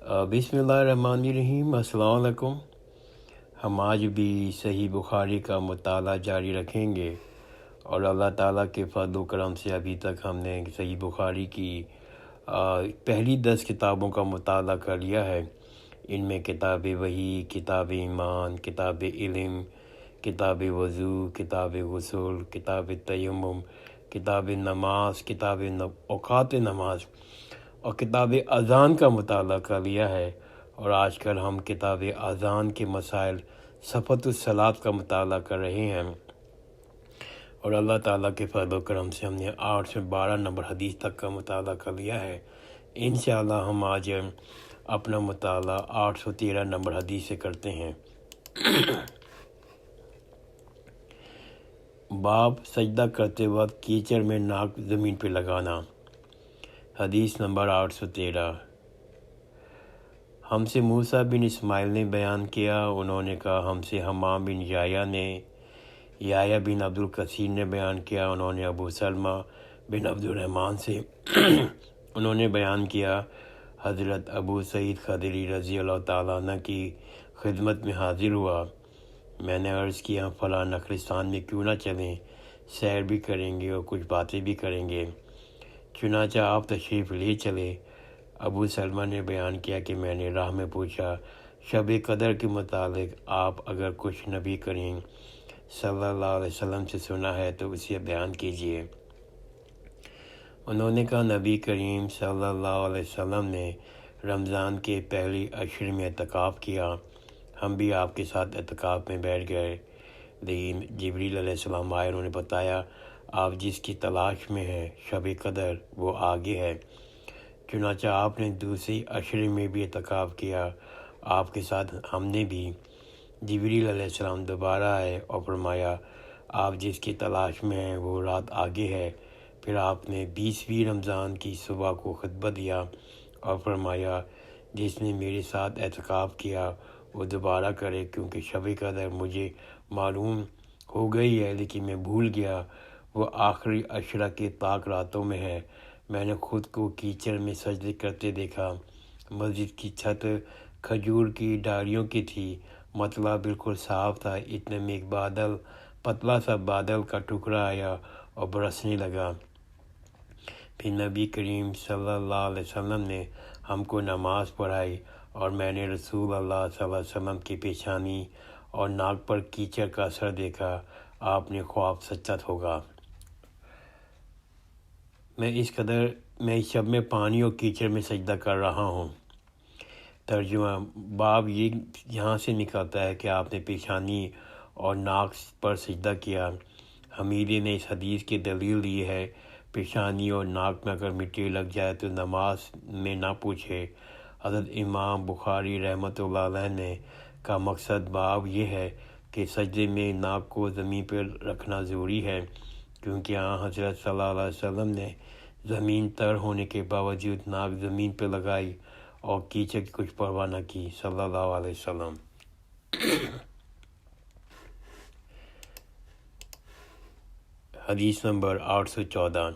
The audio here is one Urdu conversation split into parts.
بسم اللہ الرحمن الرحیم۔ السلام علیکم۔ ہم آج بھی صحیح بخاری کا مطالعہ جاری رکھیں گے، اور اللہ تعالیٰ کے فضل و کرم سے ابھی تک ہم نے صحیح بخاری کی پہلی 10 کتابوں کا مطالعہ کر لیا ہے۔ ان میں کتاب وحی، کتاب ایمان، کتاب علم، کتاب وضو، کتاب غسل، کتاب تیمم، کتاب نماز، کتاب اوقات نماز اور کتاب اذان کا مطالعہ کر لیا ہے، اور آج کل ہم کتاب اذان کے مسائل صفت الصلاۃ کا مطالعہ کر رہے ہیں، اور اللہ تعالیٰ کے فضل و کرم سے ہم نے 8 سے 12 نمبر حدیث تک کا مطالعہ کر لیا ہے۔ انشاءاللہ ہم آج اپنا مطالعہ 813 نمبر حدیث سے کرتے ہیں۔ باب سجدہ کرتے وقت کیچڑ میں ناک زمین پہ لگانا۔ حدیث نمبر 813۔ ہم سے موسیٰ بن اسماعیل نے بیان کیا، انہوں نے کہا ہم سے حمام بن یحییٰ بن عبد الکثیر نے بیان کیا، انہوں نے ابو سلمہ بن عبد الرحمن سے انہوں نے بیان کیا، حضرت ابو سعید خدری رضی اللہ تعالیٰ عنہ کی خدمت میں حاضر ہوا۔ میں نے عرض کیا فلاں نخلستان میں کیوں نہ چلیں، سیر بھی کریں گے اور کچھ باتیں بھی کریں گے۔ چنانچہ آپ تشریف لے چلے۔ ابو سلمہ نے بیان کیا کہ میں نے راہ میں پوچھا، شب قدر کے متعلق آپ اگر کچھ نبی کریم صلی اللہ علیہ وسلم سے سنا ہے تو اسے بیان کیجیے۔ انہوں نے کہا نبی کریم صلی اللہ علیہ وسلم نے رمضان کے پہلی عشر میں اعتکاف کیا، ہم بھی آپ کے ساتھ اعتکاف میں بیٹھ گئے، لیکن جبریل علیہ السلام آئے، انہوں نے بتایا آپ جس کی تلاش میں ہیں شب قدر وہ آگے ہے۔ چنانچہ آپ نے دوسری عشر میں بھی اعتکاف کیا، آپ کے ساتھ ہم نے بھی۔ جبریل علیہ السلام دوبارہ آئے اور فرمایا آپ جس کی تلاش میں ہیں وہ رات آگے ہے۔ پھر آپ نے 20ویں رمضان کی صبح کو خطبہ دیا اور فرمایا جس نے میرے ساتھ اعتکاف کیا وہ دوبارہ کرے، کیونکہ شب قدر مجھے معلوم ہو گئی ہے لیکن میں بھول گیا، وہ آخری عشرہ کے طاق راتوں میں ہے۔ میں نے خود کو کیچڑ میں سجدے کرتے دیکھا، مسجد کی چھت کھجور کی ڈالیوں کی تھی، مطلع بالکل صاف تھا، اتنے میں ایک پتلا سا بادل کا ٹکڑا آیا اور برسنے لگا۔ پھر نبی کریم صلی اللہ علیہ وسلم نے ہم کو نماز پڑھائی، اور میں نے رسول اللہ صلی اللہ علیہ وسلم کی پیشانی اور ناک پر کیچڑ کا اثر دیکھا، آپ نے خواب سچا ہوگا۔ میں اس شب میں پانی اور کیچڑ میں سجدہ کر رہا ہوں۔ ترجمہ باب یہاں سے نکلتا ہے کہ آپ نے پیشانی اور ناک پر سجدہ کیا۔ حمیدی نے اس حدیث کی دلیل دی ہے، پیشانی اور ناک میں اگر مٹی لگ جائے تو نماز میں نہ پوچھے۔ حضرت امام بخاری رحمۃ اللہ علیہ نے کا مقصد باب یہ ہے کہ سجدے میں ناک کو زمین پر رکھنا ضروری ہے، کیونکہ حضرت صلی اللہ علیہ وسلم نے زمین تر ہونے کے باوجود ناک زمین پہ لگائی اور کیچڑ کی کچھ پرواہ نہ کی، صلی اللہ علیہ وسلم۔ حدیث نمبر 814۔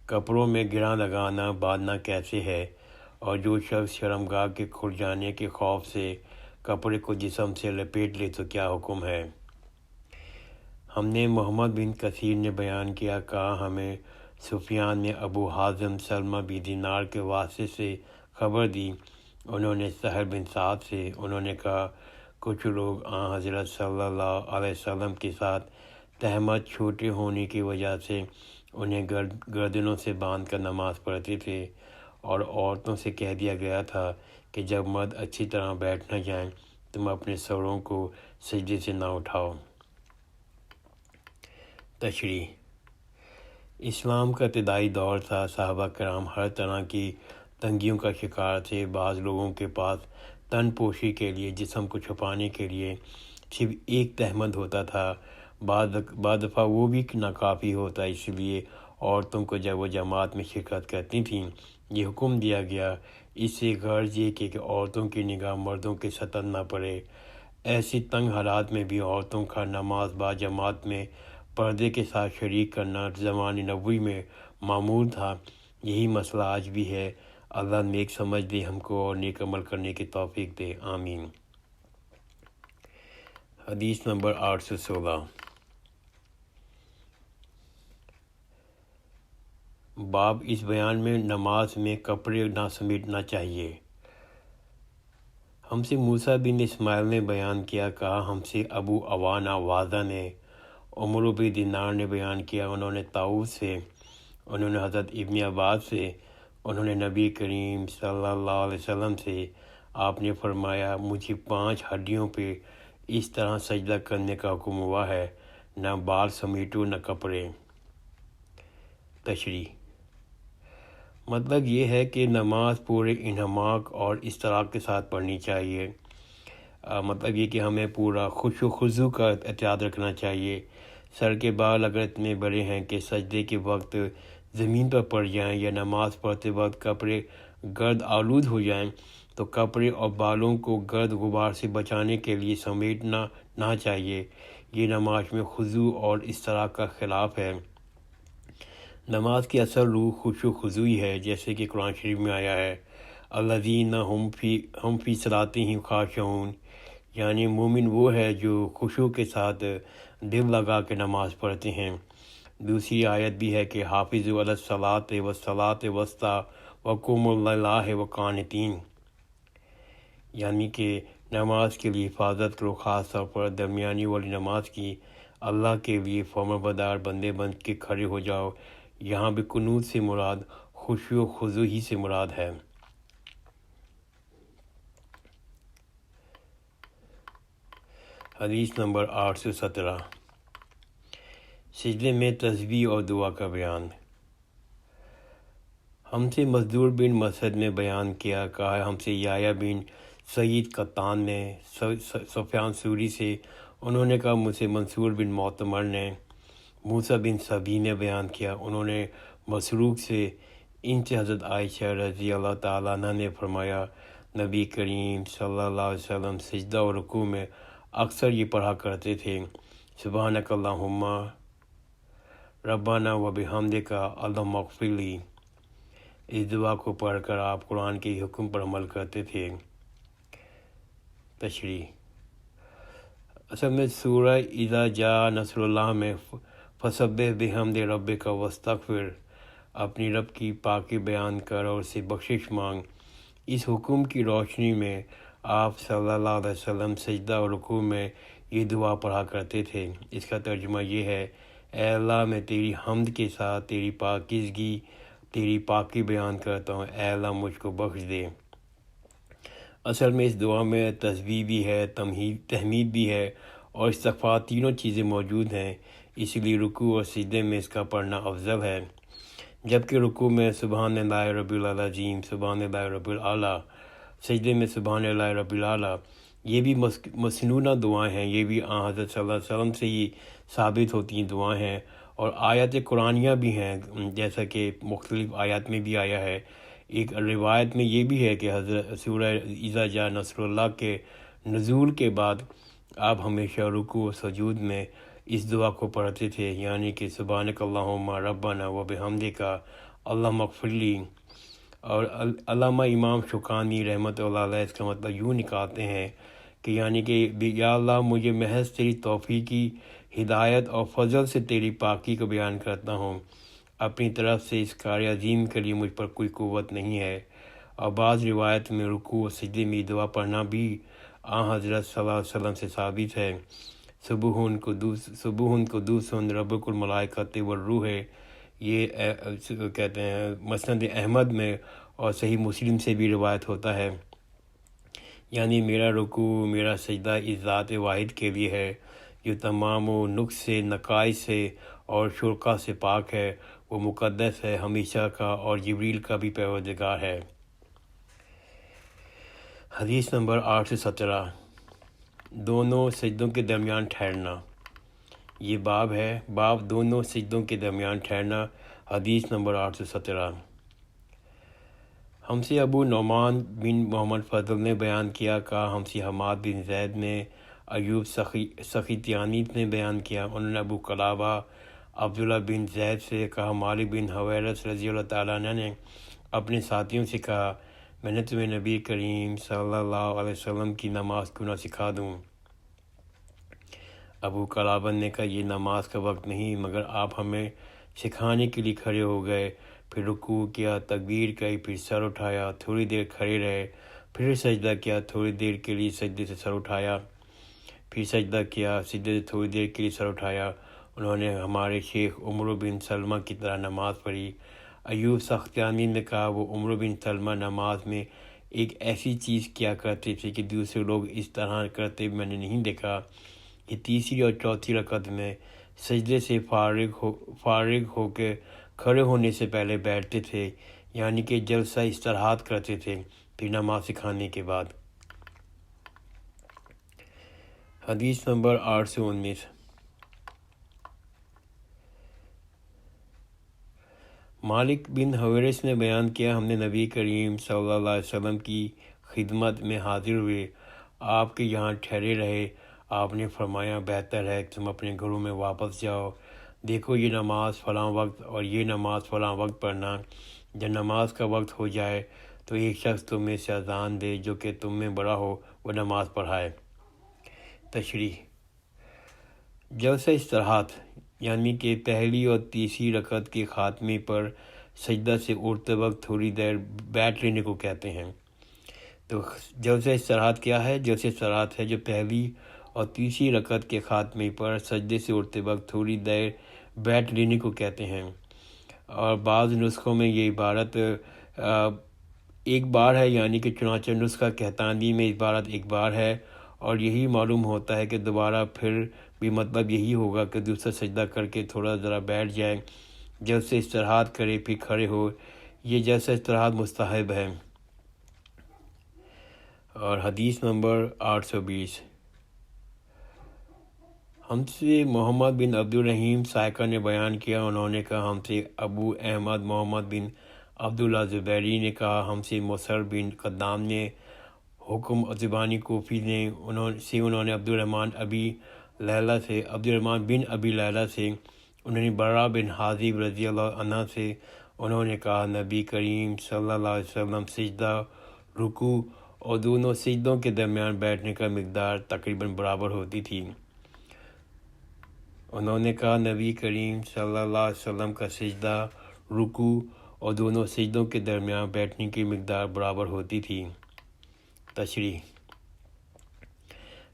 کپڑوں میں گرہ لگانا باندھنا کیسے ہے، اور جو شخص شرمگاہ کے کھل جانے کے خوف سے کپڑے کو جسم سے لپیٹ لے تو کیا حکم ہے۔ ہم نے محمد بن کثیر نے بیان کیا، کہا ہمیں سفیان نے ابو حازم سلمہ بن دینار کے واسطے سے خبر دی، انہوں نے سہل بن سعد سے، انہوں نے کہا کچھ لوگ حضرت صلی اللہ علیہ وسلم کے ساتھ تہمت چھوٹے ہونے کی وجہ سے انہیں گردنوں سے باندھ کر نماز پڑھتے تھے، اور عورتوں سے کہہ دیا گیا تھا کہ جب مرد اچھی طرح بیٹھ نہ جائیں تم اپنے سروں کو سجدے سے نہ اٹھاؤ۔ تشریح۔ اسلام کا ابتدائی دور تھا، صحابہ کرام ہر طرح کی تنگیوں کا شکار تھے۔ بعض لوگوں کے پاس تن پوشی کے لیے، جسم کو چھپانے کے لیے صرف ایک تہمد ہوتا تھا، بعض دفعہ وہ بھی ناکافی ہوتا، اس لیے عورتوں کو جب وہ جماعت میں شرکت کرتی تھیں یہ حکم دیا گیا، اس سے غرض یہ کہ عورتوں کی نگاہ مردوں کے سطح نہ پڑے۔ ایسی تنگ حالات میں بھی عورتوں کا نماز با جماعت میں پردے کے ساتھ شریک کرنا زمان نبوی میں معمول تھا۔ یہی مسئلہ آج بھی ہے۔ اللہ نیک سمجھ دے ہم کو اور نیک عمل کرنے کی توفیق دے، آمین۔ حدیث نمبر 816۔ باب اس بیان میں نماز میں کپڑے نہ سمیٹنا چاہیے۔ ہم سے موسیٰ بن اسماعیل نے بیان کیا، کہا ہم سے ابو عوانہ واضح نے، عمر بن دینار نے بیان کیا، انہوں نے طاؤس سے، انہوں نے حضرت ابن عباس سے، انہوں نے نبی کریم صلی اللہ علیہ وسلم سے، آپ نے فرمایا مجھے 5 ہڈیوں پہ اس طرح سجدہ کرنے کا حکم ہوا ہے، نہ بال سمیٹو نہ کپڑے۔ تشریح: مطلب یہ ہے کہ نماز پورے انہماک اور استراق کے ساتھ پڑھنی چاہیے۔ مطلب یہ کہ ہمیں پورا خشوع و خضوع کا احتیاط رکھنا چاہیے۔ سر کے بال اگر اتنے بڑے ہیں کہ سجدے کے وقت زمین پر پڑ جائیں یا نماز پڑھتے وقت کپڑے گرد آلود ہو جائیں تو کپڑے اور بالوں کو گرد غبار سے بچانے کے لیے سمیٹنا نہ چاہیے۔ یہ نماز میں خضوع اور استراق کا خلاف ہے۔ نماز کی اصل روح خشوع و خضوع ہے، جیسے کہ قرآن شریف میں آیا ہے الذین ہم فی صلاتہم خاشعون، یعنی مومن وہ ہے جو خشوع کے ساتھ دل لگا کے نماز پڑھتے ہیں۔ دوسری آیت بھی ہے کہ حافظوا علی الصلاۃ والصلاۃ الوسطیٰ وقوموا للہ وقانتین، یعنی کہ نماز کے لیے حفاظت کرو، خاص طور پر درمیانی والی نماز کی، اللہ کے لیے فرمانبردار بندے بن کے کھڑے ہو جاؤ۔ یہاں بھی قنوت سے مراد خشوع و خضوع ہی سے مراد ہے۔ حدیث نمبر 817۔ سجدے میں تسبیح اور دعا کا بیان۔ ہم سے مصدور بن مسعد نے بیان کیا، کہا ہم سے یحییٰ بن سعید قطان نے، سفیان ثوری سے، انہوں نے کہا مجھ سے منصور بن معتمر نے، موسیٰ بن صبی نے بیان کیا، انہوں نے مسروق سے، ان سے حضرت عائشہ رضی اللہ تعالیٰ عنہ نے فرمایا نبی کریم صلی اللہ علیہ وسلم سجدہ اور رکوع میں اکثر یہ پڑھا کرتے تھے سبحانک اللہم ربنا و بحمدک اللہم اغفر لی۔ اس دعا کو پڑھ کر آپ قرآن کے حکم پر عمل کرتے تھے۔ تشریح: اصل میں سورہ اذا جاء نصر اللہ میں فسبح بحمد ربک واستغفر، اپنی رب کی پاکی بیان کر اور اسے بخشش مانگ۔ اس حکم کی روشنی میں آپ صلی اللہ علیہ وسلم سجدہ اور رکوع میں یہ دعا پڑھا کرتے تھے۔ اس کا ترجمہ یہ ہے، اے اللہ میں تیری حمد کے ساتھ تیری پاکیزگی، تیری پاکی بیان کرتا ہوں، اے اللہ مجھ کو بخش دے۔ اصل میں اس دعا میں تسبیح بھی ہے، تحمید بھی ہے اور استغفار، تینوں چیزیں موجود ہیں، اس لیے رکوع اور سجدے میں اس کا پڑھنا افضل ہے۔ جبکہ رکوع میں سبحان اللہ رب العظیم، سبحان اللہ رب الاعلیٰ، سجدے میں سبحان اللہ رب الاعلیٰ، یہ بھی مسنونہ دعائیں ہیں، یہ بھی آن حضرت صلی اللہ علیہ وسلم سے ہی ثابت ہوتی ہیں دعائیں ہیں، اور آیات قرآنیہ بھی ہیں، جیسا کہ مختلف آیات میں بھی آیا ہے۔ ایک روایت میں یہ بھی ہے کہ حضرت سورہ اذا جاء نصر اللہ کے نزول کے بعد آپ ہمیشہ رکوع و سجود میں اس دعا کو پڑھتے تھے، یعنی کہ سبحانک اللہم ربنا و بحمدک اللہم اغفر لی۔ اور علامہ امام شوکانی رحمۃ اللہ علیہ اس کا مطلب یوں نکالتے ہیں کہ یعنی کہ یا اللہ مجھے محض تیری توفیقی ہدایت اور فضل سے تیری پاکی کو بیان کرتا ہوں، اپنی طرف سے اس کار عظیم کے لیے مجھ پر کوئی قوت نہیں ہے۔ اور بعض روایت میں رکوع و سجدے میں دعا پڑھنا بھی آن حضرت صلی اللہ علیہ وسلم سے ثابت ہے۔ سبحان قدوس رب الملائکۃ والروح، یہ کہتے ہیں مسند احمد میں، اور صحیح مسلم سے بھی روایت ہوتا ہے، یعنی میرا رکوع، میرا سجدہ اس ذات واحد کے لیے ہے جو تمام و نقص سے، نقائص سے اور شرکا سے پاک ہے، وہ مقدس ہے، ہمیشہ کا اور جبریل کا بھی پروردگار ہے۔ حدیث نمبر 817۔ دونوں سجدوں کے درمیان ٹھہرنا۔ یہ باب ہے، باب دونوں سجدوں کے درمیان ٹھہرنا۔ حدیث نمبر 817۔ ہم سے ابو نعمان بن محمد فضل نے بیان کیا، کہا ہم سے حماد بن زید نے، ایوب سختیانی نے بیان کیا، انہوں نے ابو قلابہ عبداللہ بن زید سے کہا، مالک بن حویرث رضی اللہ تعالیٰ عنہ نے اپنے ساتھیوں سے کہا، میں نے تمہیں نبی کریم صلی اللہ علیہ وسلم کی نماز کیوں نہ سکھا دوں؟ ابو قلابہ نے کہا، یہ نماز کا وقت نہیں، مگر آپ ہمیں سکھانے کے لیے کھڑے ہو گئے، پھر رکوع کیا، تکبیر کہی، پھر سر اٹھایا، تھوڑی دیر کھڑے رہے، پھر سجدہ کیا، تھوڑی دیر کے لیے سجدے سے سر اٹھایا، پھر سجدہ کیا، سجدے سے تھوڑی دیر کے لیے سر اٹھایا۔ انہوں نے ہمارے شیخ عمرو بن سلمہ کی طرح نماز پڑھی۔ ایوب سختیانی نے کہا، وہ عمرو بن سلمہ نماز میں ایک ایسی چیز کیا کرتے تھے کہ دوسرے لوگ اس طرح کرتے میں نے نہیں دیکھا۔ یہ تیسری اور چوتھی رکعت میں سجدے سے فارغ ہو کے کھڑے ہونے سے پہلے بیٹھتے تھے، یعنی کہ جلسہ استراحت کرتے تھے، پھر نماز سکھانے کے بعد۔ حدیث نمبر 819۔ مالک بن حویرث نے بیان کیا، ہم نے نبی کریم صلی اللہ علیہ وسلم کی خدمت میں حاضر ہوئے، آپ کے یہاں ٹھہرے رہے۔ آپ نے فرمایا، بہتر ہے تم اپنے گھروں میں واپس جاؤ، دیکھو یہ نماز فلاں وقت اور یہ نماز فلاں وقت پڑھنا۔ جب نماز کا وقت ہو جائے تو ایک شخص تم میں سے اذان دے جو کہ تم میں بڑا ہو، وہ نماز پڑھائے۔ تشریح: جلسہ استراحت یعنی کہ پہلی اور تیسری رکعت کے خاتمے پر سجدہ سے اٹھتے وقت تھوڑی دیر بیٹھ لینے کو کہتے ہیں۔ تو جلسہ استراحت کیا ہے؟ جلسہ استراحت ہے جو پہلی اور تیسری رکعت کے خاتمے پر سجدے سے اٹھتے وقت تھوڑی دیر بیٹھ لینے کو کہتے ہیں۔ اور بعض نسخوں میں یہ عبارت ایک بار ہے، یعنی کہ چنانچہ نسخہ قحطانی میں عبارت ایک بار ہے، اور یہی معلوم ہوتا ہے کہ دوبارہ پھر بھی مطلب یہی ہوگا کہ دوسرا سجدہ کر کے تھوڑا ذرا بیٹھ جائے، جلسہ استراحت کرے، پھر کھڑے ہو۔ یہ جلسہ استراحت مستحب ہے۔ اور حدیث نمبر 820۔ ہم سے محمد بن عبد الرحیم سائقہ نے بیان کیا، انہوں نے کہا، ہم سے ابو احمد محمد بن عبداللہ زبیری نے کہا، ہم سے مصر بن قدام نے، حکم زبانی کوفی نے، انہوں نے عبد الرحمن بن ابی لیلہ سے، انہوں نے برا بن حازب رضی اللہ عنہ سے، انہوں نے کہا، نبی کریم صلی اللہ علیہ وسلم سجدہ، رکوع اور دونوں سجدوں کے درمیان بیٹھنے کا مقدار تقریباً برابر ہوتی تھی۔ انہوں نے کہا، نبی کریم صلی اللہ علیہ وسلم کا سجدہ، رکوع اور دونوں سجدوں کے درمیان بیٹھنے کی مقدار برابر ہوتی تھی۔ تشریح: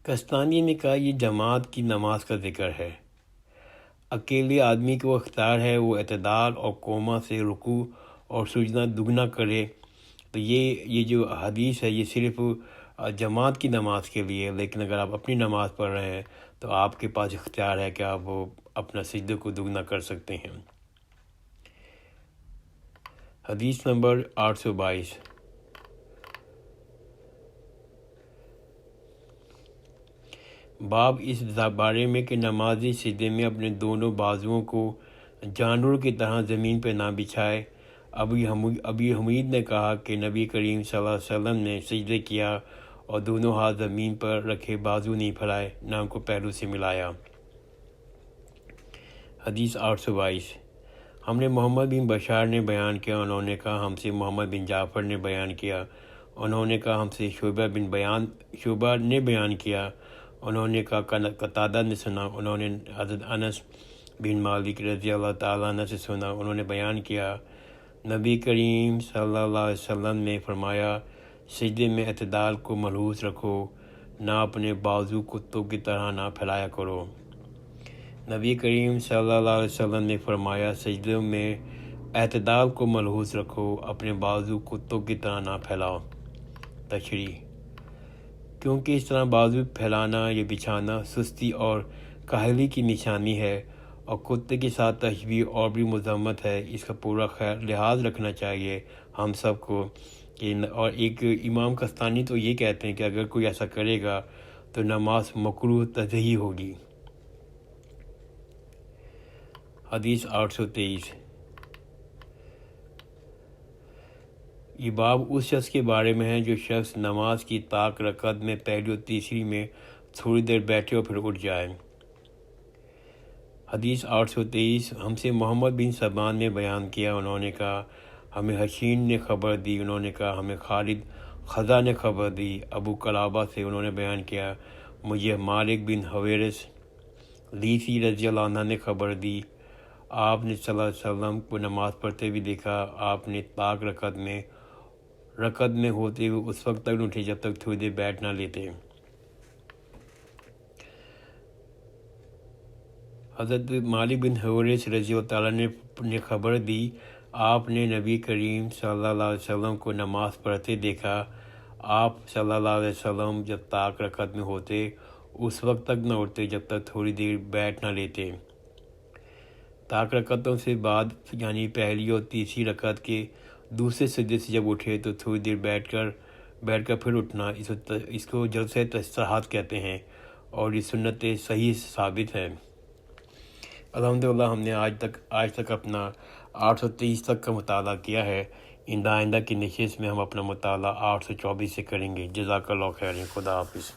کستانی نے کہا، یہ جماعت کی نماز کا ذکر ہے۔ اکیلے آدمی کو اختیار ہے وہ اعتدال اور قوما سے رکوع اور سجدہ دگنا کرے۔ تو یہ جو حدیث ہے یہ صرف جماعت کی نماز کے لیے، لیکن اگر آپ اپنی نماز پڑھ رہے ہیں تو آپ کے پاس اختیار ہے کہ آپ اپنا سجدے کو دگنا کر سکتے ہیں۔ حدیث نمبر 822۔ باب اس بارے میں کہ نمازی سجدے میں اپنے دونوں بازوؤں کو جانوروں کی طرح زمین پہ نہ بچھائے۔ ابی حمید نے کہا کہ نبی کریم صلی اللہ علیہ وسلم نے سجدے کیا اور دونوں ہاتھ زمین پر رکھے، بازو نہیں پھیلائے، نہ ان کو پہلو سے ملایا۔ حدیث 822۔ ہم نے محمد بن بشار نے بیان کیا، انہوں نے کہا، ہم سے محمد بن جعفر نے بیان کیا، انہوں نے کہا، ہم سے شعبہ نے بیان کیا، انہوں نے کہا، قتادہ نے سنا، انہوں نے حضرت انس بن مالک رضی اللہ تعالیٰ عنہ سے سنا، انہوں نے بیان کیا، نبی کریم صلی اللہ علیہ وسلم نے فرمایا، سجدے میں اعتدال کو ملحوظ رکھو، نہ اپنے بازو کتوں کی طرح نہ پھیلایا کرو۔ نبی کریم صلی اللہ علیہ وسلم نے فرمایا، سجدے میں اعتدال کو ملحوظ رکھو، اپنے بازو کتوں کی طرح نہ پھیلاؤ۔ تشریح: کیونکہ اس طرح بازو پھیلانا یا بچھانا سستی اور کاہلی کی نشانی ہے، اور کتے کے ساتھ تشبیہ اور بھی مذمت ہے، اس کا پورا لحاظ رکھنا چاہیے ہم سب کو۔ اور ایک امام کستانی تو یہ کہتے ہیں کہ اگر کوئی ایسا کرے گا تو نماز مکروہ تنزیہی ہوگی۔ حدیث 823۔ یہ باب اس شخص کے بارے میں ہے جو شخص نماز کی طاق رکعت میں پہلی اور تیسری میں تھوڑی دیر بیٹھے اور پھر اٹھ جائے۔ حدیث 823۔ ہم سے محمد بن سبان نے بیان کیا، انہوں نے کہا، ہمیں حسین نے خبر دی، انہوں نے کہا ہمیں خالد خزا نے خبر دی۔ ابو قلابہ سے انہوں نے بیان کیا مجھے مالک بن حویرث لیثی رضی اللہ عنہ نے خبر دی، آپ نے صلی اللہ علیہ وسلم کو نماز پڑھتے بھی دیکھا، آپ نے طاق رکعت میں ہوتے ہوئے اس وقت تک نہ اٹھے جب تک تھوڑی دیر بیٹھ نہ لیتے۔ حضرت مالک بن حویرث رضی اللہ تعالیٰ نے خبر دی، آپ نے نبی کریم صلی اللہ علیہ وسلم کو نماز پڑھتے دیکھا، آپ صلی اللہ علیہ وسلم جب طاق رکعت میں ہوتے اس وقت تک نہ اٹھتے جب تک تھوڑی دیر بیٹھ نہ لیتے۔ طاق رکعتوں سے بعد یعنی پہلی اور تیسری رکعت کے دوسرے سجدے سے جب اٹھے تو تھوڑی دیر بیٹھ کر پھر اٹھنا، اس کو جلسہ استراحت کہتے ہیں، اور یہ سنت صحیح ثابت ہے۔ الحمدللہ ہم نے آج تک اپنا 823 تک کا مطالعہ کیا ہے۔ آئندہ کی نشست میں ہم اپنا مطالعہ 824 سے کریں گے۔ جزاک اللہ خیر، خدا حافظ۔